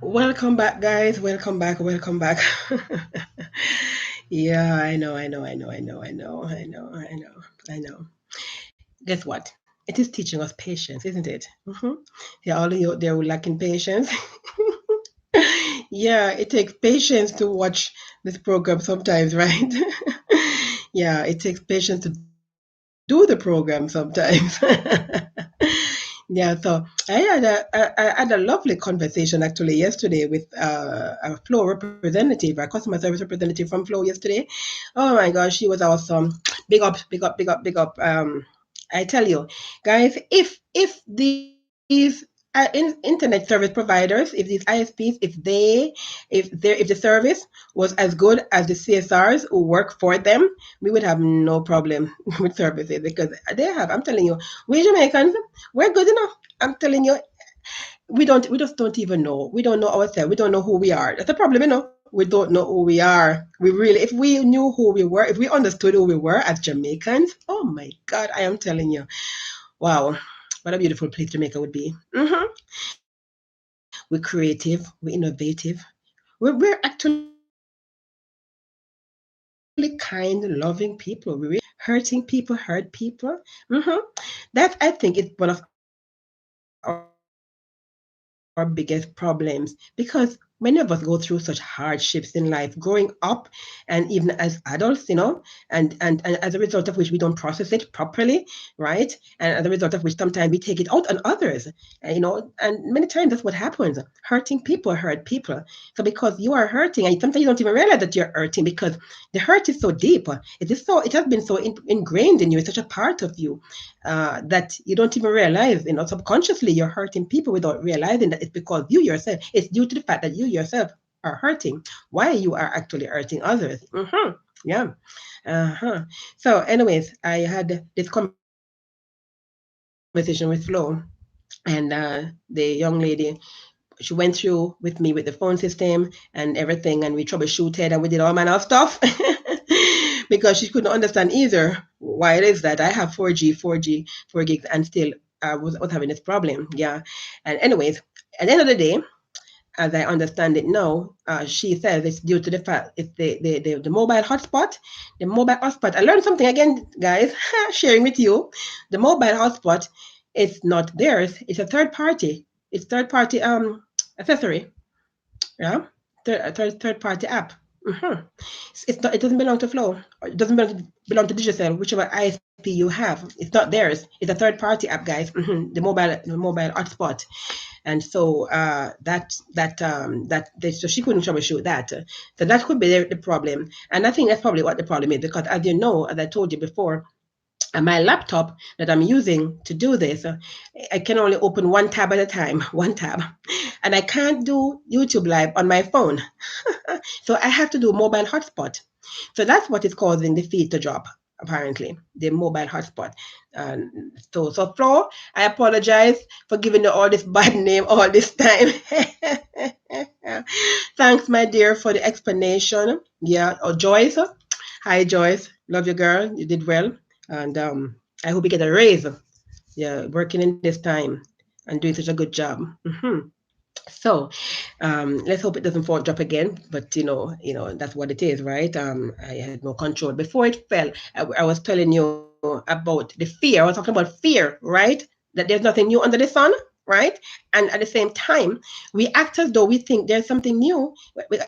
Welcome back, guys. Welcome back. Welcome back. Yeah, I know. Guess what? It is teaching us patience, isn't it? Yeah, all of you out there who lacking patience. Yeah, it takes patience to watch this program sometimes, right? Yeah, it takes patience to do the program sometimes. Yeah, so I had a lovely conversation actually yesterday with a Flow representative, a customer service representative from Flow yesterday. Oh my gosh, she was awesome. Big up, big up, big up, big up. I tell you, guys, if these internet service providers, if these ISPs, if the service was as good as the CSRs who work for them, we would have no problem with services because they have. I'm telling you, we Jamaicans, we're good enough. I'm telling you, we just don't even know. We don't know ourselves. We don't know who we are. That's the problem, you know. We don't know who we are. We really, if we knew who we were, if we understood who we were as Jamaicans, oh my God, I am telling you, wow, what a beautiful place Jamaica would be. We're creative, we're innovative, we're actually kind, loving people. We really are. Hurting people hurt people. That I think is one of our biggest problems because many of us go through such hardships in life, growing up, and even as adults, and as a result of which we don't process it properly, right? And as a result of which sometimes we take it out on others, and many times that's what happens. Hurting people hurt people. So because you are hurting, and sometimes you don't even realize that you're hurting because the hurt is so deep. It is so. It has been so ingrained in you. It's such a part of you that you don't even realize. Subconsciously you're hurting people without realizing that it's because you yourself. It's due to the fact that you yourself are hurting. Why you are actually hurting others. Yeah. So, anyways, I had this conversation with Flo, and the young lady, she went through with me with the phone system and everything, and we troubleshooted and we did all manner of stuff because she couldn't understand either why it is that I have 4G, 4 gigs, and still was having this problem. Yeah. And anyways, at the end of the day, as I understand it now, she says it's due to the fact it's the mobile hotspot. The mobile hotspot. I learned something again, guys, sharing with you. The mobile hotspot is not theirs. It's a third party. It's third party accessory. Yeah, third party app. hmm It's not. It doesn't belong to Flow. Or it doesn't belong to Digicel, whichever ISP you have. It's not theirs. It's a third party app, guys. The mobile hotspot, and so so she couldn't troubleshoot that. So that could be the problem, and I think that's probably what the problem is because, as you know, as I told you before, my laptop that I'm using to do this, I can only open one tab at a time, one tab, and I can't do YouTube Live on my phone. So I have to do mobile hotspot. So that's what is causing the feed to drop, apparently, the mobile hotspot. So Flo, I apologize for giving you all this bad name all this time. Thanks, my dear, for the explanation. Yeah, oh, Joyce. Hi, Joyce. Love you, girl. You did well. And I hope you get a raise. Yeah, working in this time and doing such a good job. So let's hope it doesn't fall drop again. But that's what it is, right? I had no control before it fell. I was telling you about the fear. I was talking about fear, right? That there's nothing new under the sun, right? And at the same time, we act as though we think there's something new.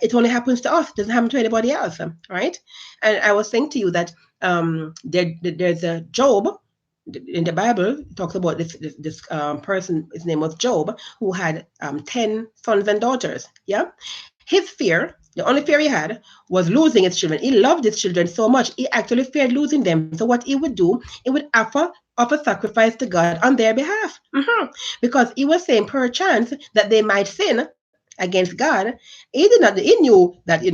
It only happens to us. It doesn't happen to anybody else, right? And I was saying to you that there's a Job in the Bible. It talks about this person. His name was Job, who had 10 sons and daughters. Yeah, his fear, the only fear he had, was losing his children. He loved his children so much, he actually feared losing them. So what he would do, he would offer sacrifice to God on their behalf, because he was saying, perchance, that they might sin against God. He did not. He knew that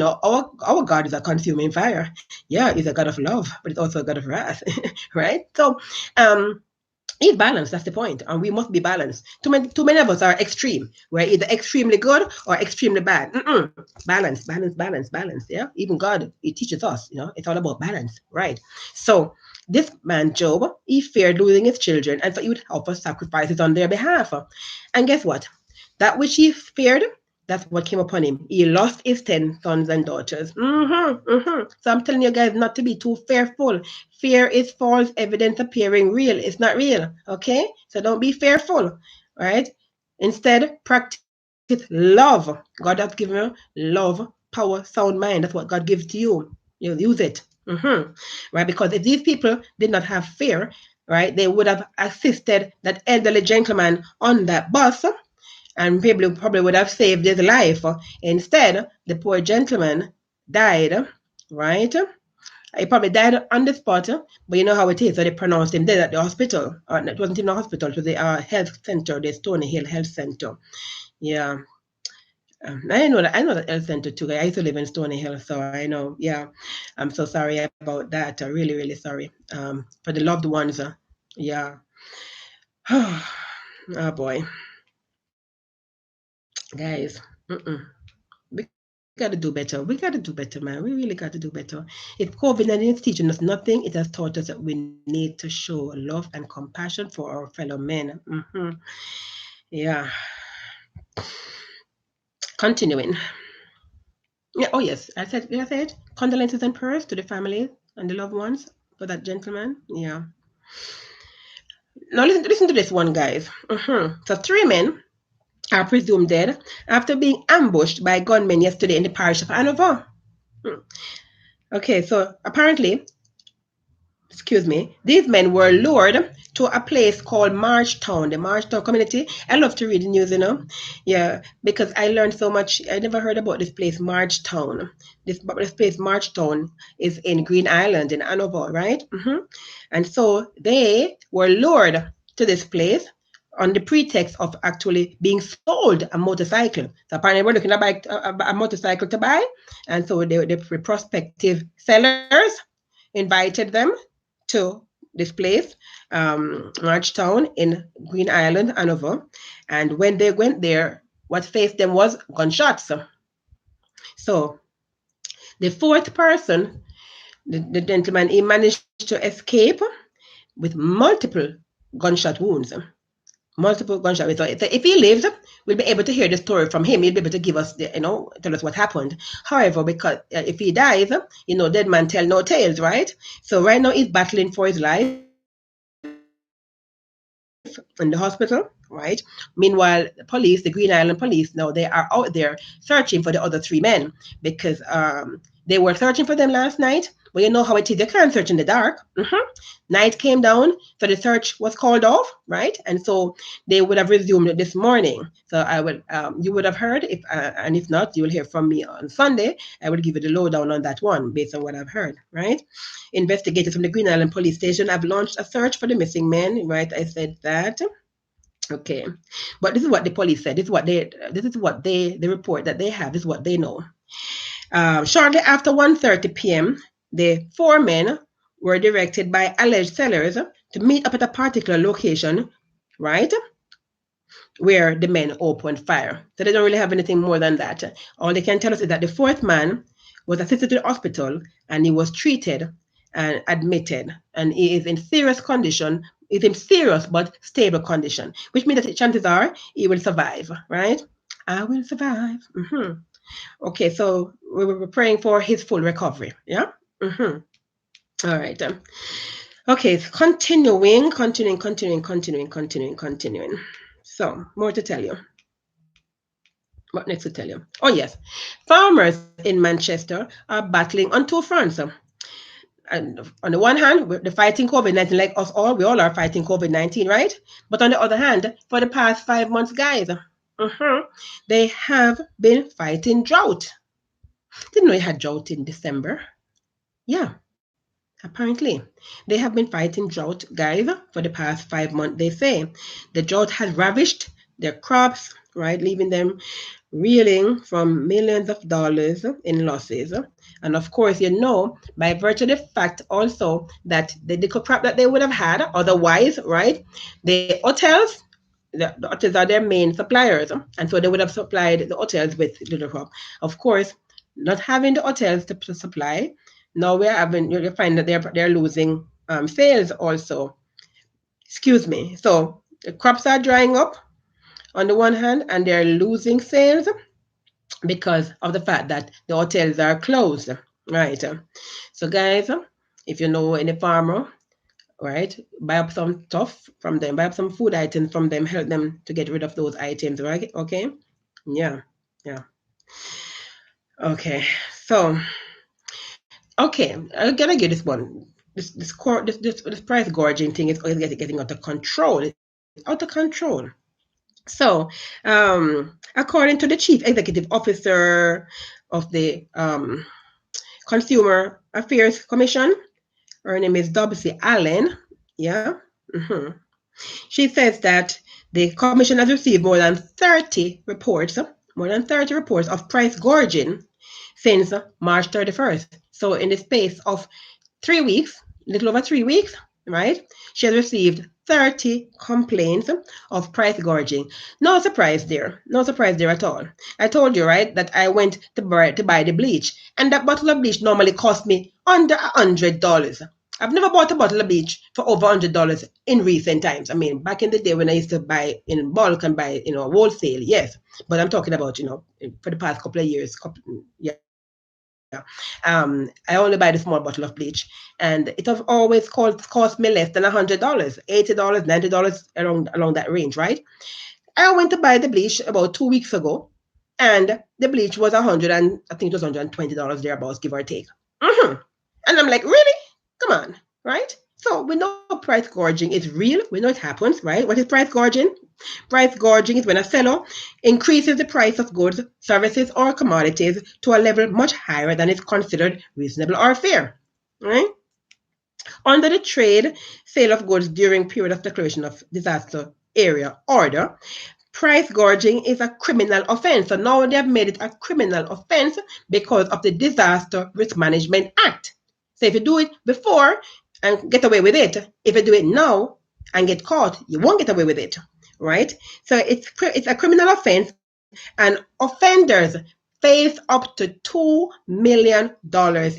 our God is a consuming fire. Yeah, he's a God of love, but he's also a God of wrath, right? So, um, it's balanced. That's the point, and we must be balanced. Too many of us are extreme. We're either extremely good or extremely bad. Balance, balance, balance, balance. Yeah, even God, He teaches us. It's all about balance, right? So this man Job, he feared losing his children, and so he would offer sacrifices on their behalf. And guess what? That which he feared, That's what came upon him. He lost his 10 sons and daughters. So I'm telling you guys not to be too fearful. Fear is false evidence appearing real. It's not real. Okay? So don't be fearful. Right? Instead, practice love. God has given you love, power, sound mind. That's what God gives to you. You use it. Right? Because if these people did not have fear, right, they would have assisted that elderly gentleman on that bus and probably would have saved his life. Instead, the poor gentleman died, right? He probably died on the spot, but you know how it is. So they pronounced him dead at the hospital. It wasn't even a hospital, it was the health center, the Stony Hill Health Center. Yeah. I know that health center too. I used to live in Stony Hill, so I know. Yeah, I'm so sorry about that. Really, really sorry. For the loved ones. Yeah. Oh boy, guys. We got to do better. We got to do better, man. We really got to do better. If COVID-19 is teaching us nothing, it has taught us that we need to show love and compassion for our fellow men. Yeah. Continuing. Yeah. Oh yes, I said. Did I say it? Condolences and prayers to the family and the loved ones for that gentleman. Yeah. Now listen to this one, guys. So 3 men are presumed dead after being ambushed by gunmen yesterday in the parish of Hanover. Okay, so apparently, excuse me, these men were lured to a place called Marchtown, the Marchtown community. I love to read the news, Yeah, because I learned so much. I never heard about this place, Marchtown. This place, Marchtown, is in Green Island in Hanover, right? And so they were lured to this place on the pretext of actually being sold a motorcycle. So apparently, we're looking at a motorcycle to buy, and so the prospective sellers invited them to this place, Marchtown in Green Island, Hanover. And when they went there, what faced them was gunshots. So the fourth person, the gentleman, he managed to escape with multiple gunshot wounds. Multiple gunshot wounds. So if he lives, we'll be able to hear the story from him. He'll be able to give us, tell us what happened. However, because if he dies, dead man tell no tales, right? So right now he's battling for his life in the hospital, right? Meanwhile, the police, the Green Island police, now they are out there searching for the other 3 men because they were searching for them last night. But you know how it is, you can't search in the dark. Night came down, so the search was called off, right? And so they would have resumed it this morning. So you would have heard if, and if not, you will hear from me on Sunday. I will give you the lowdown on that one based on what I've heard, right? Investigators from the Green Island Police Station have launched a search for the missing men, right? I said that. Okay, but this is what the police said. The report that they have is what they know. Shortly after 1:30 p.m., the 4 men were directed by alleged sellers to meet up at a particular location, right, where the men opened fire. So they don't really have anything more than that. All they can tell us is that the fourth man was assisted to the hospital and he was treated and admitted, and he is in serious condition. He's in serious but stable condition, which means that the chances are he will survive, right? I will survive. Okay, so we were praying for his full recovery. Yeah. All right. Okay, continuing. So, more to tell you. What next to tell you? Oh, yes. Farmers in Manchester are battling on 2 fronts. And on the one hand, they're fighting COVID-19 like us all. We all are fighting COVID-19, right? But on the other hand, for the past 5 months, guys, they have been fighting drought. Didn't know you had drought in December. Yeah, apparently. They have been fighting drought, guys, for the past 5 months, they say. The drought has ravished their crops, right, leaving them reeling from millions of dollars in losses. And of course, by virtue of the fact also that the little crop that they would have had otherwise, right, the hotels are their main suppliers. And so they would have supplied the hotels with little crop. Of course, not having the hotels to supply, now you find that they're losing sales also. Excuse me. So the crops are drying up on the one hand, and they're losing sales. because of the fact that the hotels are closed, right? So, guys, if you know any farmer, right, buy up some stuff from them, buy up some food items from them, help them to get rid of those items, right? Okay, yeah, yeah. Okay, so okay, I'm gonna get this one. This price gouging thing is getting out of control. It's out of control. So, according to the chief executive officer of the Consumer Affairs Commission, her name is Dobsy Allen. Yeah. hmm She says that the commission has received more than 30 reports of price gouging since March 31st. So in the space of 3 weeks, little over 3 weeks, right? She has received 30 complaints of price gouging. No surprise there. No surprise there at all. I told you, right, that I went to buy the bleach, and that bottle of bleach normally cost me under $100. I've never bought a bottle of bleach for over $100 in recent times. I mean, back in the day when I used to buy in bulk and buy, wholesale, yes. But I'm talking about, for the past couple of years, yeah. I only buy the small bottle of bleach, and it has always cost me less than $100, $80, $90 along that range, right? I went to buy the bleach about 2 weeks ago, and the bleach was 100 and I think it was $120 thereabouts, give or take. And I'm like, really? Come on, right? So we know price gouging is real. We know it happens, right? What is price gouging? Price gouging is when a seller increases the price of goods, services, or commodities to a level much higher than is considered reasonable or fair, right? Under the trade sale of goods during period of declaration of disaster area order, price gouging is a criminal offense. So now they have made it a criminal offense because of the Disaster Risk Management Act. So if you do it before and get away with it, if you do it now and get caught, you won't get away with it, right? So it's a criminal offense, and offenders face up to $2 million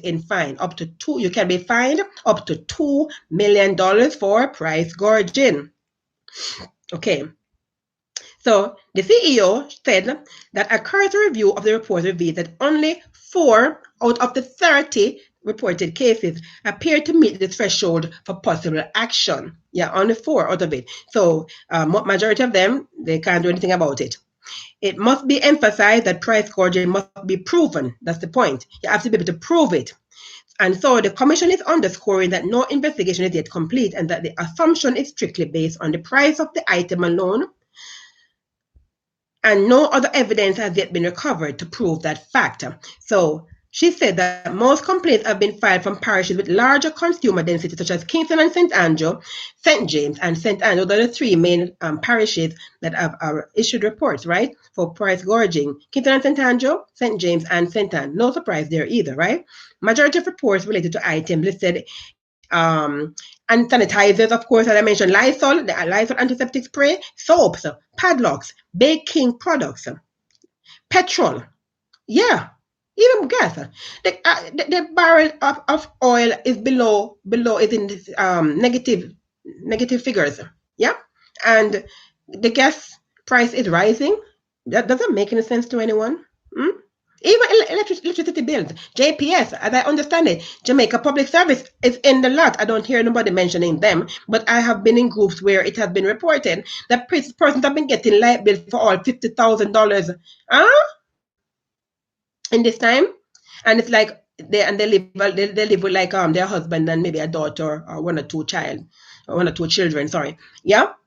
in fine. Up to two, you can be fined up to $2 million for price gouging. Okay. So the CEO said that a cursory review of the report revealed that only 4 out of the 30 reported cases appear to meet the threshold for possible action. Yeah, only 4 out of it. So majority of them, they can't do anything about it. It must be emphasized that price gouging must be proven. That's the point. You have to be able to prove it. And so the commission is underscoring that no investigation is yet complete and that the assumption is strictly based on the price of the item alone, and no other evidence has yet been recovered to prove that fact. So she said that most complaints have been filed from parishes with larger consumer density, such as Kingston and St. Andrew, St. James, and St. Andrew. Those are the 3 main parishes that have issued reports, right, for price gouging. Kingston and St. Andrew, St. James, and St. Anne. No surprise there either, right? Majority of reports related to items listed and sanitizers, of course, as I mentioned, the Lysol antiseptic spray, soaps, padlocks, baking products, petrol, yeah, even gas. The barrel of oil is below is in this, negative figures, yeah, and the gas price is rising. That doesn't make any sense to anyone. Hmm? Even electricity bills, JPS, as I understand it, Jamaica Public Service is in the lot. I don't hear nobody mentioning them, but I have been in groups where it has been reported that persons have been getting light bills for all $50,000 in this time, and it's like they live with like their husband and maybe a daughter or one or two children. Sorry, yeah.